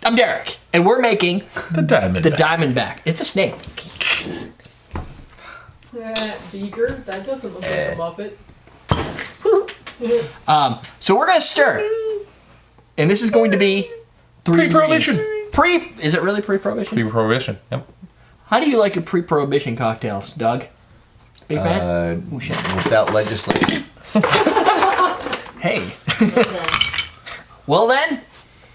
I'm Derek, and we're making the Diamondback. It's a snake. Beaker? That doesn't look like a Muppet. So we're gonna stir, and this is going to be Pre-prohibition. Is it really pre-prohibition? Pre-prohibition. Yep. How do you like your pre-prohibition cocktails, Doug? Big fan? Without legislation. Hey. Well then,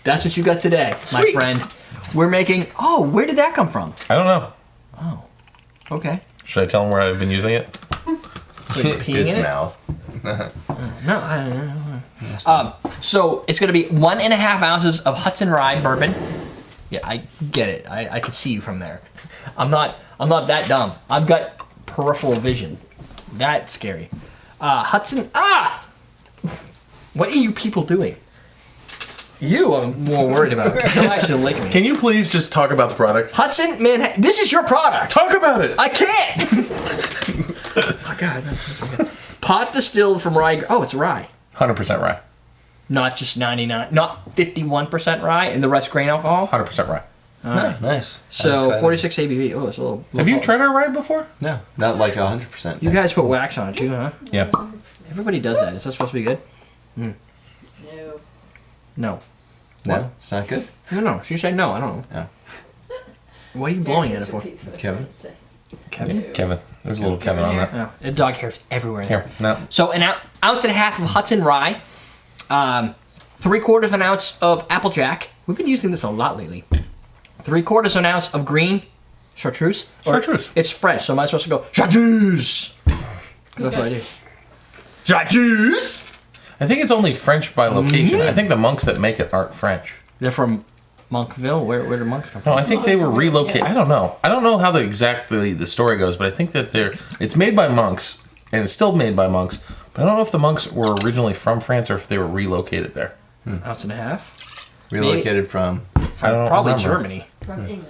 that's what you got today, Sweet. my friend. We're making. Oh, where did that come from? I don't know. Oh, okay. Should I tell him where I've been using it? His mouth. No, I don't know. So it's going to be 1.5 ounces of Hudson rye bourbon. Yeah, I get it. I can see you from there. I'm not that dumb. I've got peripheral vision. That's scary. Hudson. What are you people doing? You, I'm more worried about. Don't actually lick me. Can you please just talk about the product? Hudson, man, this is your product. Talk about it. I can't. Oh God. Pot distilled from rye. Oh, it's rye. 100% rye. Not just 99, not 51% rye, and the rest grain alcohol. 100% rye. Nice. So 46 ABV. Oh, it's a little. Have you tried our rye before? No, not like 100%. You guys put wax on it too, huh? Yeah. Everybody does that. Is that supposed to be good? No. No. No, it's not good. No. She said no. I don't know. Yeah. Why are you blowing at it for? Kevin? Kevin? Kevin. There's a little Kevin on that. Oh, and dog hair's everywhere. Here. No. So an ounce and a half of Hudson rye, 3/4 of an ounce of Applejack. We've been using this a lot lately. 3/4 of an ounce of green Chartreuse. Chartreuse. It's French, so am I supposed to go Chartreuse? Because that's what I do. Chartreuse. I think it's only French by location. I think the monks that make it aren't French. They're from Monkville. Where do monks come from? No, I think they were relocated. I don't know. I don't know how exactly the story goes, but I think that it's made by monks, and it's still made by monks. But I don't know if the monks were originally from France or if they were relocated there. Ounce and a half. Relocated from? I don't Probably remember. Germany. From England.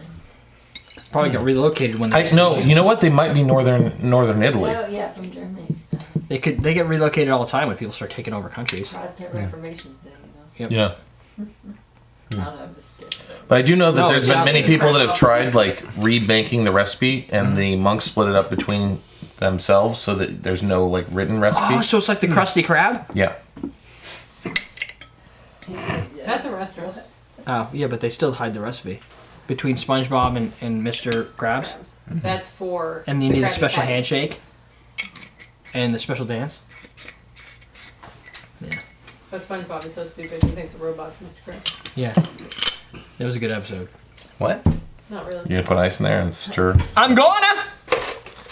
Probably got relocated when they. No, you know what? They might be northern Italy. Oh, yeah, from Germany. They get relocated all the time when people start taking over countries. Protestant Reformation thing, you know? Yeah. I don't know, I'm just kidding. But I do know that No, there's it been sounds many like people that have tried like rebanking the recipe, and the monks split it up between themselves so that there's no like written recipe. Oh, so it's like the Krusty Krab? Yeah. That's a restaurant. Oh, yeah, but they still hide the recipe between SpongeBob and Mr. Krabs. That's for. And you need the Krabby special Patty. handshake and the special dance. Yeah. But SpongeBob is so stupid, he thinks a robot's Mr. Krabs. Yeah. That was a good episode. What? Not really. You're gonna put ice in there and stir. I'm gonna!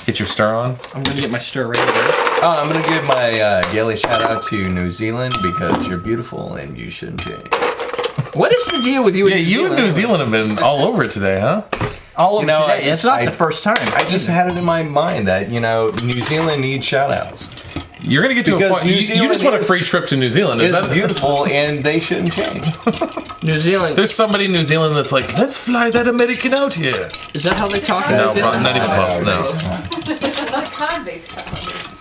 Get your stir on. I'm gonna get my stir ready. I'm going to give my daily shout out to New Zealand because you're beautiful and you shouldn't change. What is the deal with you Yeah, you and New Zealand have been all over it today, huh? All over You know, today. It's not the first time. I just had it in my mind that, New Zealand needs shout outs. You're gonna get to a Because point. New You Zealand just want a is- free trip to New Zealand. Is It's that beautiful and they shouldn't change. New Zealand. There's somebody in New Zealand that's like, let's fly that American out here. Is that how they talk in No, New Zealand? not even close. No. Like convicts colony.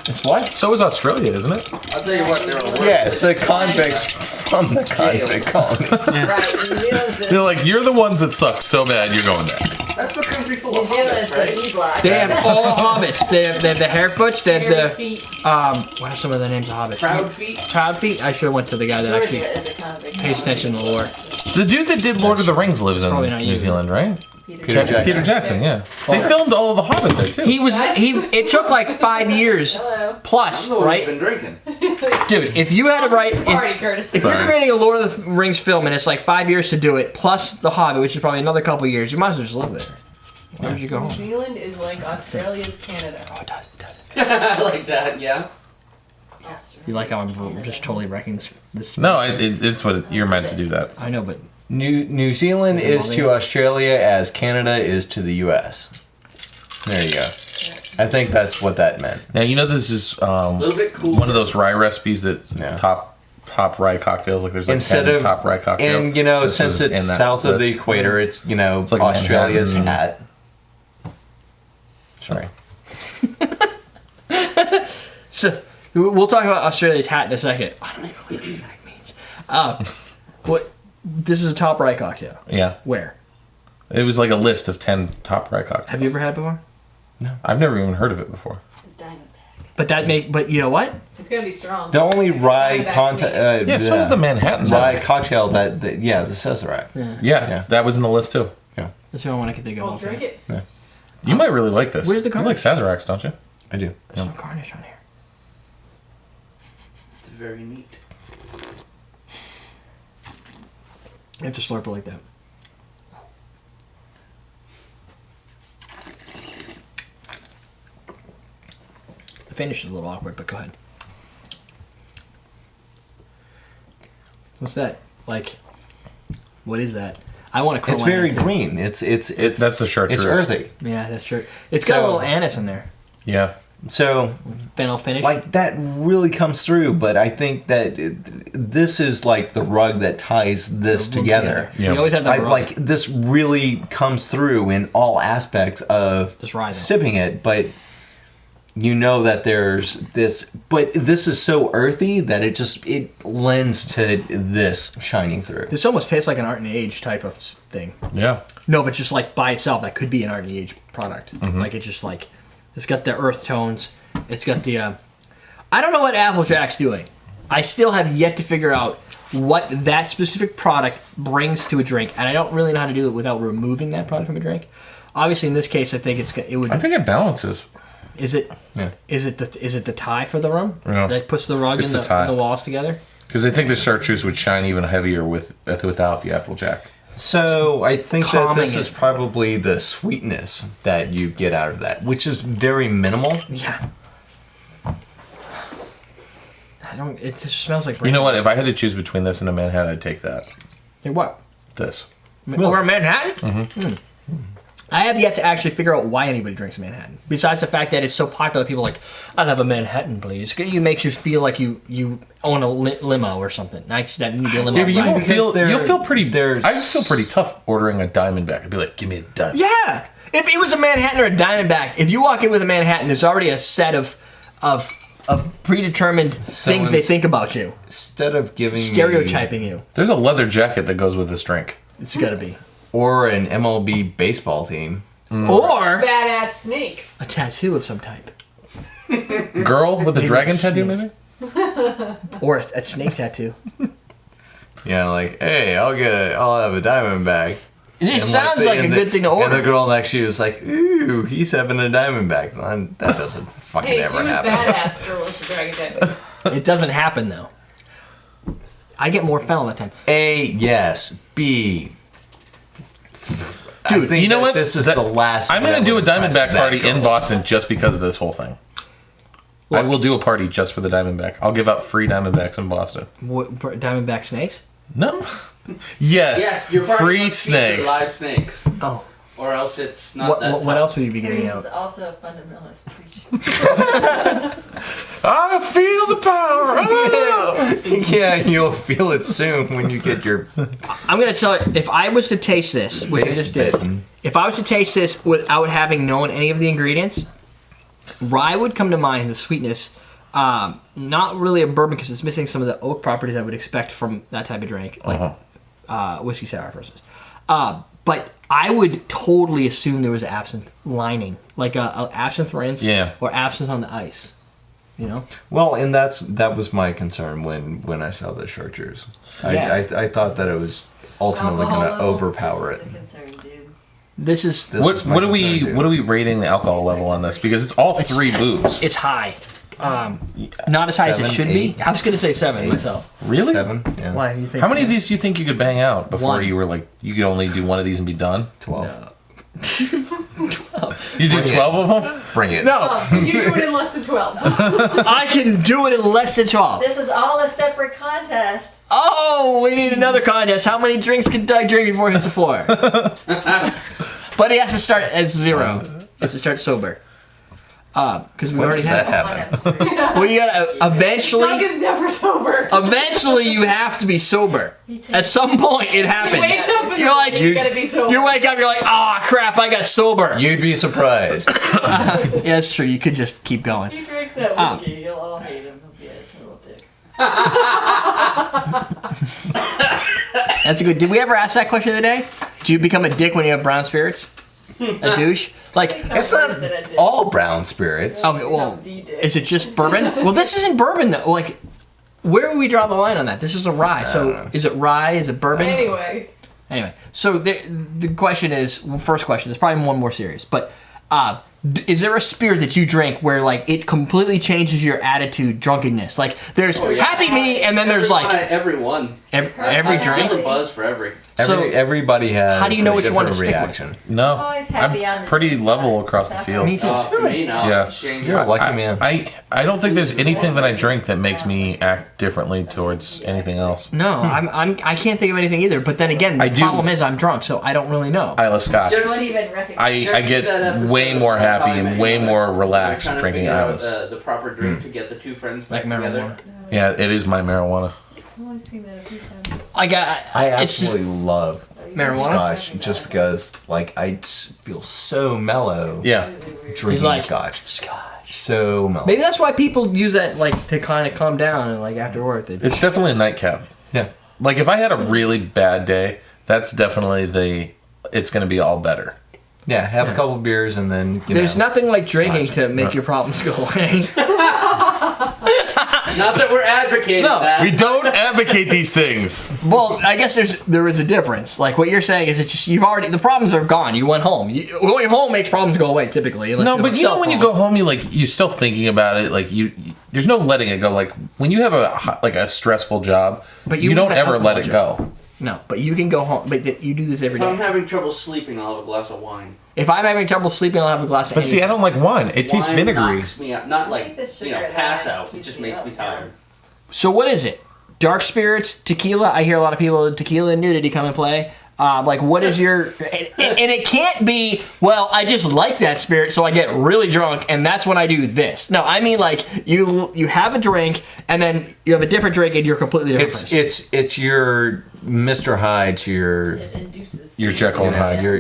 It's what? So is Australia, isn't it? I'll tell you what, they're a Yes, the convicts from the convict colony. Right, New Zealand's They're the, like, you're the ones that suck so bad, you're going there. That's the country full New of Zealand's hobbits, the right? B-block. They have all hobbits. They have the Harefoots. They have Hairy the feet. what are some of the names of hobbits? Proud feet. Proud Feet. I should have went to the guy that actually Georgia is a convict pays colony. attention to the lore. The dude that did Lord of the Rings lives in Probably not New you. Zealand, right? Peter Jackson. Peter Jackson, yeah. They filmed all of The Hobbit there, too. It took like 5 years Hello. plus, I'm the one who's right? been drinking. Dude, if you had to write, Party, Curtis. if you're Sorry. creating a Lord of the Rings film and it's like 5 years to do it, plus The Hobbit, which is probably another couple years, you might as well just live there. Why would you go New home? Zealand is like Australia's Canada. Oh, it does, it does. I like that, yeah. You like how I'm just totally wrecking this? No, it's what you're meant to do that. I know, but New Zealand is to Australia as Canada is to the U.S. There you go. I think that's what that meant. Now, you know this is A little bit cool. one of those rye recipes that Yeah. top rye cocktails. Like there's like Instead 10 of top rye cocktails. And This since was it's in that south of the list. equator, it's like Australia's Manhattan. hat. Sorry. so we'll talk about Australia's hat in a second. I don't even know what that means. What This is a top rye cocktail. Yeah. Where? It was like a list of 10 top rye cocktails. Have you ever had it before? I've never even heard of it before. But you know what? It's gonna be strong. The only rye Yeah, so was the Manhattan. rye cocktail that the Sazerac. Yeah, that was in the list too. That's the only one I can think of. Well, drink it. You might really like this. Where's the You like garnish? Sazeracs, don't you? I do. There's some garnish on here. It's very neat. You have to slurp it like that. The finish is a little awkward, but go ahead. What's that? Like, what is that? I want to. It's very green. It's That's the Chartreuse. It's earthy. Yeah, that's true. It's got a little anise in there. Yeah. So Fennel finish. like that really comes through, but I think that this is like the rug that ties this together. Yeah. You always have that rug. Like this really comes through in all aspects of This rye, though. sipping it, but you know that there's this, but this is so earthy that it lends to this shining through. This almost tastes like an art and age type of thing. Yeah. No, but just like by itself, that could be an art and age product. Mm-hmm. Like it's just like it's got the earth tones. It's got the. I don't know what Applejack's doing. I still have yet to figure out what that specific product brings to a drink, and I don't really know how to do it without removing that product from a drink. Obviously, in this case, I think it would. I think it balances. Is it? Yeah. Is it the tie for the room Yeah. that puts the rug It's and the tie. the walls together? Because I think the Chartreuse would shine even heavier without the Applejack. So I think that Calming this is it. probably the sweetness that you get out of that, which is very minimal. Yeah. I don't. It just smells like. You know what? If I had to choose between this and a Manhattan, I'd take that. Like what? This. Over Manhattan? Mm-hmm. I have yet to actually figure out why anybody drinks Manhattan. Besides the fact that it's so popular, people are like, I'll have a Manhattan, please. It makes you feel like you own a limo or something. That need to be a limo. Yeah, but you ride. won't feel. there- You'll feel pretty. there's- I feel pretty tough ordering a Diamondback. I'd be like, give me a Diamondback. Yeah. If it was a Manhattan or a Diamondback, if you walk in with a Manhattan, there's already a set of predetermined things they Someone's- think about you, Instead of giving stereotyping you. There's a leather jacket that goes with this drink. It's got to be. or an MLB baseball team. Or Badass snake. a tattoo of some type. Girl with a Maybe dragon it's tattoo, snake. maybe. Or a snake tattoo. Yeah, like, hey, I'll have a Diamondback. It And sounds like a and good thing to And order. the girl next to you is like, ooh, he's having a Diamondback. And that doesn't fucking Hey, she ever was happen. badass girl with the dragon tattoo. It doesn't happen though. I get more fennel that time. A, yes. B. Dude, I think you know that what? This is That- the last. I'm one gonna that do a would impress Diamondback that party in girl. Boston just because of this whole thing. I will do a party just for the Diamondback. I'll give out free Diamondbacks in Boston. What, Diamondback snakes? No. Yes. Yes, your party free must feature snakes. live snakes. Oh. Or else it's not that What tough. else would you be getting This out? is also a fundamentalist preaching. I feel the power. Oh! Yeah, you'll feel it soon when you get your I'm gonna tell you, if I was to taste this, which I face just did, bitten. if I was to taste this without having known any of the ingredients, rye would come to mind, the sweetness. Not really a bourbon because it's missing some of the oak properties I would expect from that type of drink, like whiskey sour, for instance. But I would totally assume there was absinthe lining, like a absinthe rinse, Yeah. or absinthe on the ice. You know, Well, and that was my concern when I saw the Chartreuse. Yeah. I thought that it was ultimately going to Alcohol level. overpower it. This is the concern, dude. this is This is my What are concern, dude. we rating the alcohol level on this? Because it's all three booze. it's high, not as high as it 7, should 8, be. I was gonna say 7 myself. Really? 7? Yeah. Why do you think? How many of these do you think you could bang out before One. you were like you could only do one of these and be done? 12. You do Bring it. 12 of them? Bring it. No, Oh, you do it in less than 12. I can do it in less than 12. This is all a separate contest. Oh, we need another contest. How many drinks can Doug drink before he hits the floor? But he has to start at 0. He has to start sober. Because we When already does that have. happen? Well, you gotta Doug eventually. is never sober. Eventually, you have to be sober. At some point, it happens. You wake up and You're like, you gotta be sober. you wake up, you're like, ah, crap, I got sober. You'd be surprised. Yeah, that's true. You could just keep going. He drinks that whiskey, you'll all hate him. He'll be a total dick. That's a good. Did we ever ask that question of the day? Do you become a dick when you have brown spirits? A douche? Like, It's not all brown spirits. okay, well, is it just bourbon? Well, this isn't bourbon though. Like, where would we draw the line on that? This is a rye. So, is it rye? Is it bourbon? Anyway, So the question is, well, first question. There's probably one more serious, but is there a spirit that you drink where like it completely changes your attitude, drunkenness? Like, there's happy me, and then there's like everyone. every drink. Different buzz for every. So Everybody has. how do you know a which one to different stick reaction. with? No, always happy on I'm the pretty drinks level side. across the field. Me too. For me, no. Yeah. Change You're a it. lucky man. I don't think there's anything that I drink that makes me act differently towards anything else. No, I can't think of anything either. But then again, the problem is I'm drunk, so I don't really know. Isla Scotch. You won't even recognize. I get way more happy and way more relaxed Trying to drinking figure out, Isla's. The proper drink to get the two friends back Like together. marijuana. Yeah, it is my marijuana. I've only seen that a few times. I it's just absolutely love marijuana. Scotch just because, like, I feel so mellow Yeah. drinking He's like Scotch. Scotch. So mellow. Maybe that's why people use that like to kind of calm down and like after work. It's definitely a nightcap. Yeah. Like if I had a really bad day, that's definitely it's going to be all better. Yeah, have a couple beers and then. There's nothing like drinking Scotch. to make your problems go away. Not that we're advocating No, that. We don't advocate these things. Well, I guess there is a difference. Like what you're saying is that just the problems are gone. You went home. Going home makes problems go away typically. No, but you know when you go home, you're still thinking about it. Like there's no letting it go. Like when you have a stressful job, But you you don't have an ever let it alcohol go. No, but you can go home. But you do this every If I'm day. having trouble sleeping, I'll have a glass of wine. If I'm having trouble sleeping, I'll have a glass of But see, I don't like wine. It tastes Wine vinegary. knocks me out. Not I like, think the sugar in pass that out. It keeps just you makes up, me yeah. tired. So what is it? Dark spirits, tequila. I hear a lot of people tequila and nudity come and play. Like, what is your? And it can't be. Well, I just like that spirit, so I get really drunk, and that's when I do this. No, I mean like you have a drink, and then you have a different drink, and you're a completely different person. It's your Mr. Hyde to your It induces. Your Jekyll and Hyde. your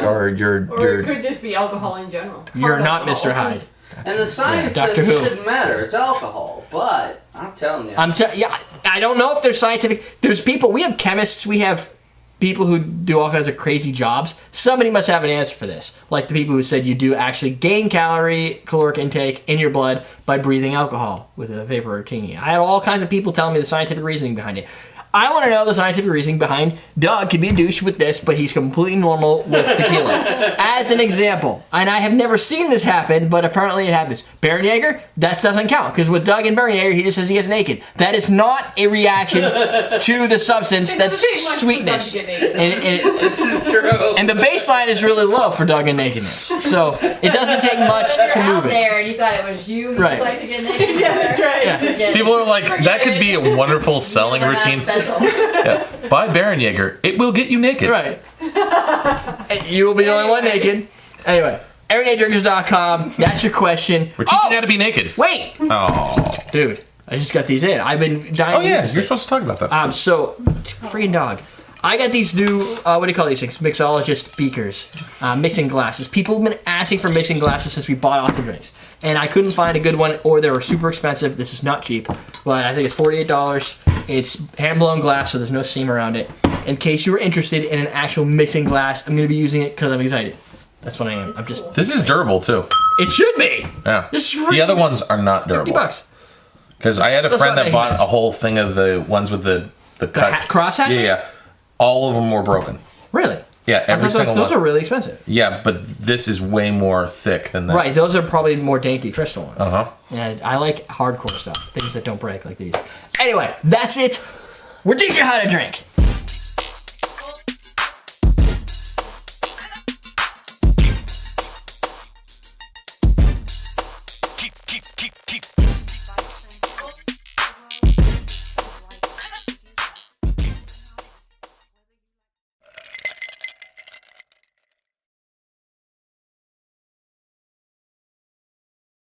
Or your it could just be alcohol in general. You're Hard not alcohol. Mr. Hyde. And the science Doctor says Who. it shouldn't matter. It's alcohol. But I'm telling you. I don't know if there's scientific. There's people. We have chemists. We have people who do all kinds of crazy jobs. Somebody must have an answer for this. Like the people who said you do actually gain caloric intake in your blood by breathing alcohol with a vapor martini. I had all kinds of people telling me the scientific reasoning behind it. I want to know the scientific reasoning behind Doug could be a douche with this, but he's completely normal with tequila. As an example. And I have never seen this happen, but apparently it happens. Baron Yeager, that doesn't count, because with Doug and Baron Yeager, he just says he gets naked. That is not a reaction to the substance It that's doesn't take much for sweetness. Doug to get naked. This is true. And the baseline is really low for Doug and nakedness. So it doesn't take much You're to out move it. there and you thought it was you who Right. like to get naked. Yeah, that's right. Forget People it. are like, that could be a wonderful selling We're not routine. special. Yeah. Buy Baron Yeager. It will get you naked. Right. And you will be the only one naked. Anyway, everydaydrinkers.com. That's your question. We're teaching you how to be naked. Wait! Oh. Dude, I just got these in. I've been dying Oh to yeah, use this you're thing. supposed to talk about that. So, freaking dog. I got these new, what do you call these things? Mixologist beakers. Mixing glasses. People have been asking for mixing glasses since we bought Austin Drinks. And I couldn't find a good one, or they were super expensive. This is not cheap, but I think it's $48. It's hand-blown glass, so there's no seam around it. In case you were interested in an actual mixing glass, I'm going to be using it because I'm excited. That's what I am. I'm just... This is durable too. It should be! Yeah. This is The other ones are not durable. $50. Because I had a That's friend not that bought nice. a whole thing of the ones with the cut. Cross hatching? Yeah. All of them were broken. Really? Yeah, I every thought single those one. are really expensive. Yeah, but this is way more thick than that. Right, those are probably more dainty crystal ones. Uh-huh. And I like hardcore stuff, things that don't break like these. Anyway, that's it. We're teaching you how to drink.